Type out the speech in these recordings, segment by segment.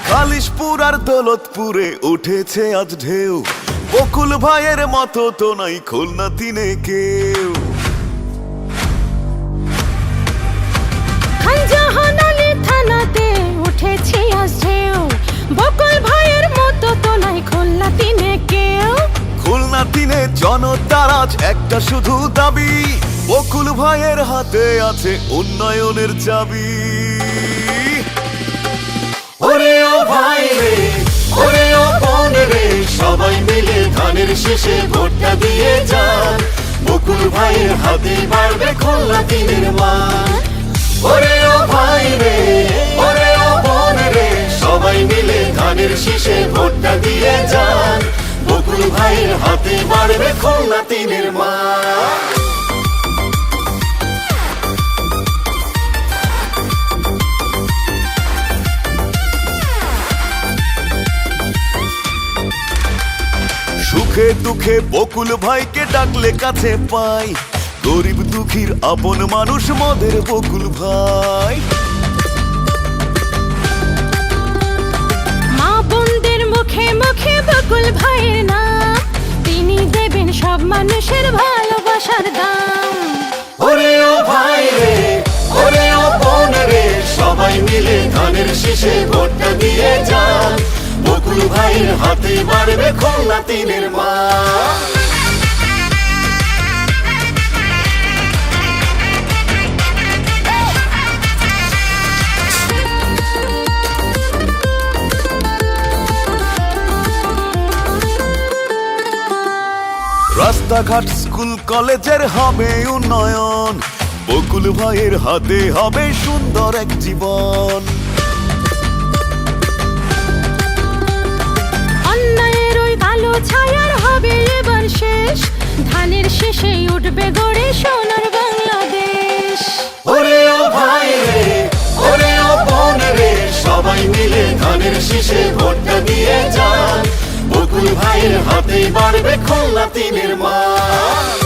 খালিশপুর আর দৌলতপুরে উঠেছে আজ ঢেউ, বকুল ভাইয়ের মতো তো নাই খুলনা তিনে কেউ। খানজাহান আলী থানাতে উঠেছে আজ ঢেউ, বকুল ভাইয়ের মতো তো নাই খুলনা তিনে কেউ। খুলনা তিনে জনতার আজ একটা শুধু দাবি, বকুল ভাইয়ের হাতে আছে উন্নয়নের চাবি। ওরে ও ভাই রে, ওরে ও বোন রে, সবাই মিলে ধানের শীষে ভোটটা দিয়ে যান, বকুল ভাইয়ের হাতে বাড়বে খুলনা তিনের মান। ওরে ও ভাই রে, ওরে ও বোন রে, সবাই মিলে ধানের শীষে ভোটটা দিয়ে যান, বকুল ভাইয়ের হাতে বাড়বে খুলনা তিনের মান। সুখে দুঃখে বকুল ভাইকে ডাকলে কাছে পাই, গরিব দুঃখীর আপন মানুষ মদের বকুল ভাই। মা বোনদের মুখে মুখে বকুল ভাইয়ের নাম, তিনি দেবেন সব মানুষের ভালোবাসার দাম। ওরে ও ভাই রে, ওরে ও বোন রে, সবাই মিলে ধানের শীষে ভোটটা দিয়ে যান, বকুল ভাইয়ের হাতে বাড়বে খুলনা তিনের মান। রাস্তাঘাট স্কুল কলেজের হবে উন্নয়ন, বকুল ভাইয়ের হাতে হবে সুন্দর এক জীবন। অন্যায়ের ওই কালো ছায়ার হবে এবার শেষ, ধানের শেষে উঠবে গড়ে সোনার বাংলাদেশ। ওরে ও ভাই রে, ওরে ও বোন রে, সবাই মিলে ধানের শীষে ভোটটা দিয়ে যান, বকুল ভাইয়ের হাতে বাড়বে খুলনা তিনের মান।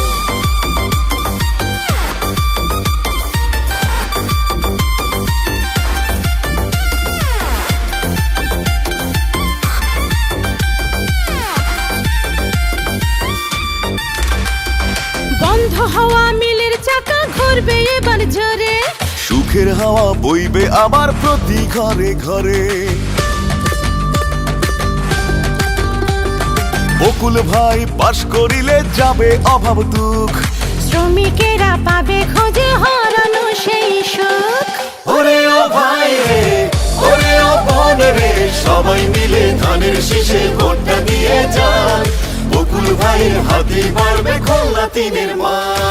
বন্ধ হওয়া মিলের চাকা ঘুরবে এবার জোরে, সুখের হাওয়া বইবে আবার প্রতি ঘরে ঘরে। বকুল ভাই পাশ করিলে যাবে অভাব দুঃখ, শ্রমিকেরা পাবে খোঁজে হারানো সেই সুখ। ওরে ও ভাই রে, ওরে ও বোন রে, সবাই মিলে ধানের শীষে ভোটটা দিয়ে যান, বকুল ভাইয়ের হাতে বাড়বে খুলনা তিনের মান।